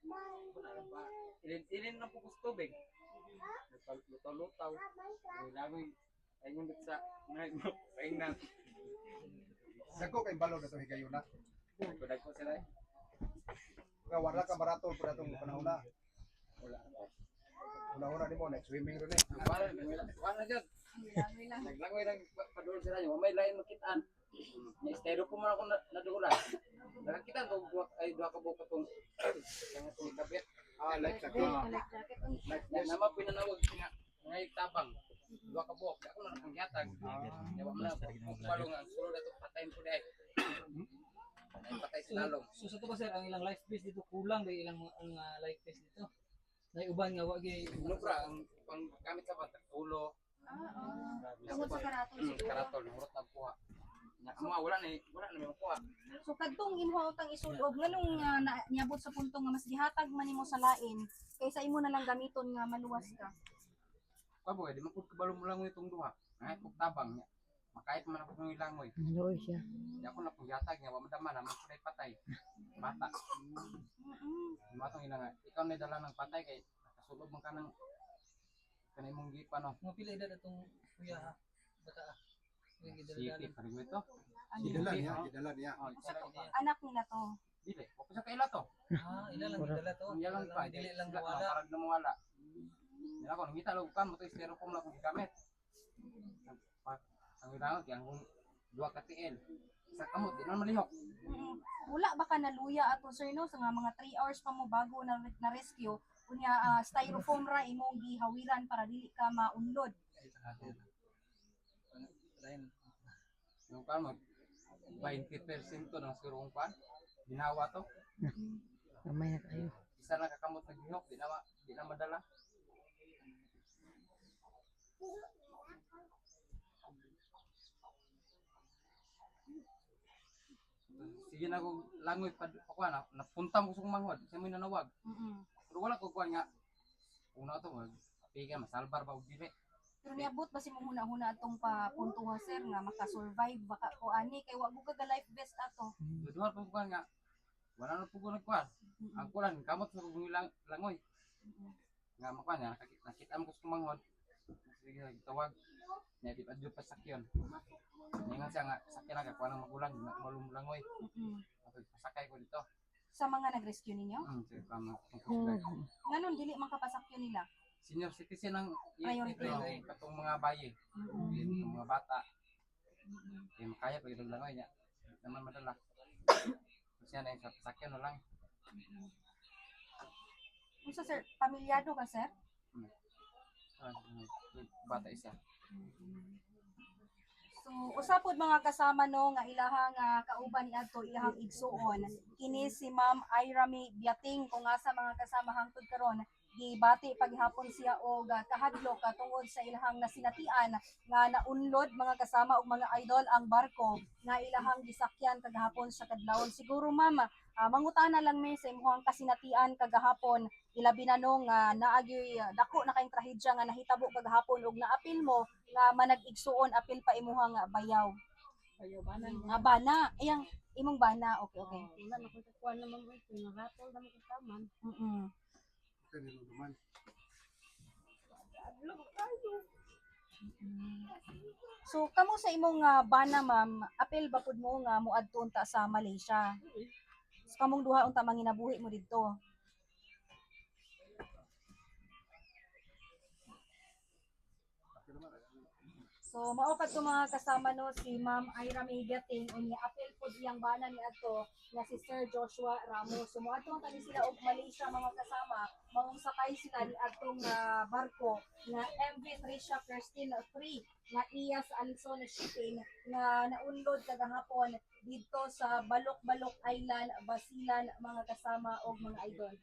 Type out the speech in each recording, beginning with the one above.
Wala pa. Ilin na po gusto tubig. Lutaw-lutaw. Lagoy. Ayun sa paing na. Dagko kay balo na to higayon na. Dagko sila. Nga wala ka barato pud atong panahon na. Wala. Una-una nimo next swimming ron Wala dyan. Naglangoy lang padulong sila nyo. May lain makitaan. May estero po man ako nadulan. Nakakitaan ko ay dua ka buka tong kapit. life Jacket, jacket. life jacket. Nama pinanawag nga ngay tabang. Dua ka buok. Ako na ang yatag. Yawa mo na. Palong ang sulod ato patayin ko dahil. Patay si lalong. So sa to ba sir ang ilang life vest dito kulang dahil ilang ang life vest dito. Dahil uban nga wagi Nubra ang panggamit sa bata ulo. Tungod sa karatol siguro. Karatol hurot ang kuha. Amo wala na may kuha. So kadtong imong utang isulob nganong niabot sa punto nga mas gihatag man nimo sa lain kaysa imo na lang gamiton nga maluwas ka. Pabo di man pud kabalo mo lang itong duha. Ay kog tabang niya. Makait man ako ng ilangoy. Loy siya. Di ako na kung yatag niya wa madama na man kulay patay. Bata. Matong ilang ikaw na dala ng patay kay nakasulod man ka ng kanay mong gipa no. mga pila edad atong kuya ha. Bata. Yung City gidala. pa rin ito. Gidala niya, gidala niya. Oh, Anak nila to. dili. Wa pa sa kaila to. Ila lang gidala to. Ang yalang pa. Dili lang Sila, wala. parang namawala. Yan ako, nangita lang ka mo ito, styrofoam lang kung gamit. Ang ilangot, yan kung dua ka TL. Sa kamot, di naman malihok. Wala ba ka naluya ato sir no sa nga mga 3 hours pa mo bago na rescue kunya styrofoam ra imong gihawiran para dili ka maunlod. Yung kan mag 20% ng surong pan. Ginawa to. Kamay na kayo. Isa lang kakamot naghihok, di na madala. Sige na kong langoy pa ako na napunta mo sa manghod, sa mo nanawag. Pero wala ko kuan nga. Una to mag piga masalbar ba og dili. Pero niabot ba si mong huna-huna atong papuntuha sir nga maka-survive baka ko ani kay wa gud ka life vest ato. Duduha pa kuan nga. Wala na po ko nagkuan. Ang kulan kamot sa kong langoy. Nga makuan nga nakita mo ko sa manghod. Sige tawag. Nya di pa pa sakyon. Ningan siya nga sakyan na kuan ang magulang malumlangoy. Ato pasakay ko dito. Sa mga nag-rescue ninyo? Sige kamo. Nganon dili makapasakyo nila. Senior citizen ang Priority. katong mga bayi. Yung mga bata. Kaya makaya pag itong langoy niya. Naman madala. Kasi na yung sakyan na lang. Unsa sir, pamilyado ka sir? Bata isa. So usapod mga kasama no nga ilahang kauban niadto ilahang igsuon. Kini si Ma'am Irami Biating kung asa mga kasama hangtod karon gibati paghapon siya og kahadlok tungod sa ilahang nasinatian nga naunlod mga kasama og mga idol ang barko nga ilahang gisakyan kagahapon sa kadlawon. Siguro ma'am, mangutana lang mi sa imong kasinatian kagahapon ilabi na no nga naagi dako na kayong trahedya nga nahitabo kagahapon ug naapil mo nga manag-igsuon apil pa imuhang bayaw. Ayaw bana Nga bana, iyang imong bana. Okay, okay. wala na kung kuan naman mo ito naratol naman kung taman. Kanino naman. Adlok kayo. So kamo sa imong bana ma'am, apil ba pud mo nga moadto unta sa Malaysia? So kamong duha unta manginabuhi mo didto. So maupat ko mga kasama no si Ma'am Ira Maygating o niya apel po iyang bana ni ato nga si Sir Joshua Ramos. So moadto tani sila og Malaysia mga kasama, mangunsakay sila ni atong barko nga MV Tricia Kirstine 3 nga Iyas Alison Shipping nga naunlod kagahapon dito sa Balok-Balok Island, Basilan mga kasama og mga idol.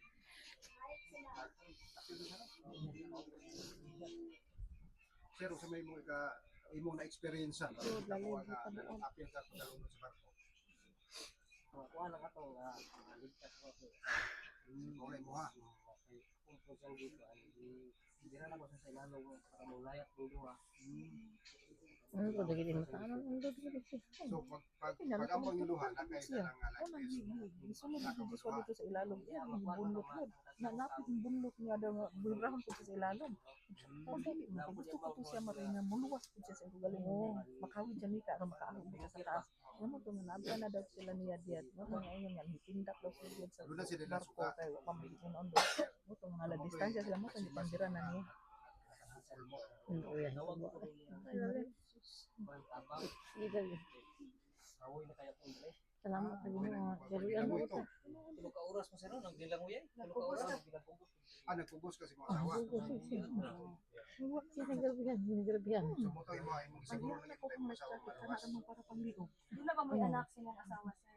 Sir, sa may mo imong na-experience sa ako nga apil ka pagdalong sa barko. Kuan lang ato ligtas ko ko. Wala mo ha. Kung saan dito ay hindi na lang ko sa ilalong para mo layat dulo ha. Ano ko dagiti matanon undo dito. So pag ambang yung luha na kay dalang life vest. Gisunod dito Joshua dito sa ilalom. Iya, bunlot mo. Nanapit yung bunlot nga daw nga bulrahon po siya sa ilalom. Gusto ko to siya maringa muluwas po siya sa galing. Makawid siya nika aron makaahog siya sa taas. Ano to nga nabla na daw sila niya diat. Mo to nga ingon nga hitindak daw siya sa Doon na sila barko nasuka. kay wa pa magiging ondo. Mo to nga la distansya sila mo to di pandira na niya. Undo yan. Dito. Awoy na kaya po ito. Salamat sa Ginoo. Pero yan mo ito. Tulog ka oras mo sir, nagdilangoy. Tulog ka oras nagdilangoy. Nagpugos kasi mga asawa. Huwag siya nagarabihan. Nagarabihan. So mo to imong siguro na Ako kita kung mo may asawa traffic ka maluwas. na naman para pangliog. Di na ba mo anak sa imong asawa, sir?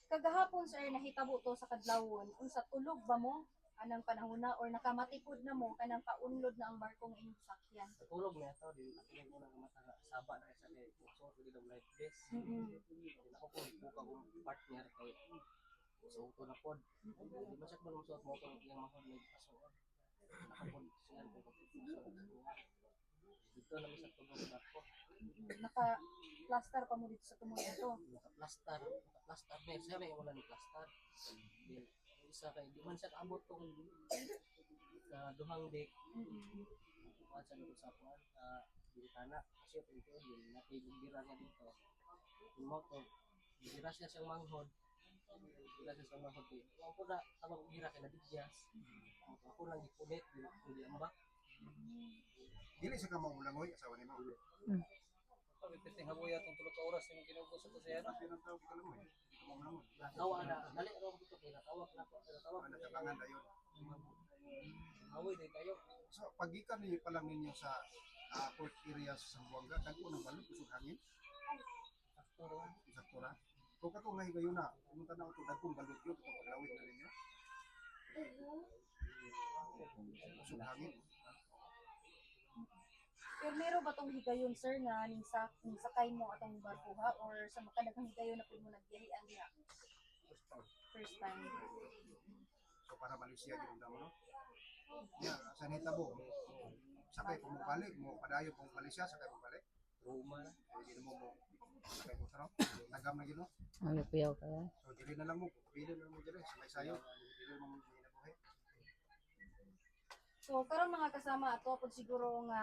Kagahapon, sir, nahitabo to sa kadlawon. Unsa tulog ba mo anang panahuna or nakamatipod na mo kanang paunlod na ang barko nga inyong sakyan? Tulog na ito. Di ko na mata saba na sa kay so dito ng life vest. Ako po buka kong partner kay so to na pod. Di man siya man suot mo to yung mga may pasuot. Nakapod siya ko dito na sa tubog na po. Naka-plaster pa mo dito sa tumoy ito. Naka-plaster na siya may wala ni plaster. Di isa kay di man siya kaabot tong duhang deck. Kuha siya dito sa kuhan bintana kasi ito yung nakibumbira niya dito. Yung mo to bira siya siyang manghod. Bira siya siyang manghod. Ako na tabang bira kay nabigyas. Ako lang ipulit hindi ambak. Dili sa kamaulangoy asawa ni mo. Pag piting haboy atong tulog ka oras yung ginugos ko sa yana. Pinang tawag ka lang mo. Kamaulangoy. Tawa na dali raw dito kay natawag na ko natawag na Natabangan dayon. Haboy day kayo. So pagikan ni pa lang ninyo sa port area sa Zamboanga dagko ng balot usog hangin. Sakto ra. Kung kato nga higayon na, pumunta na ito dagkong balot yun ito paglawit na ninyo. Usog hangin. Pero meron ba tong higayon, sir, nga ning sakay mo atong barko ha or sa makadaghang higayon na pud mo nagbiyahean diha? First time. So para Malaysia gyud mo no. Ya, sa nitabo. Sakay kung balik mo padayon kung Malaysia sakay mo balik. Roma na. Hindi mo sakay mo sarap. Tagam na gyud no. Ang piyaw ka. So dili na lang mo, pili na lang mo dili sa sayo. Dili mo ginabuhi. So karon mga kasama ato pod siguro nga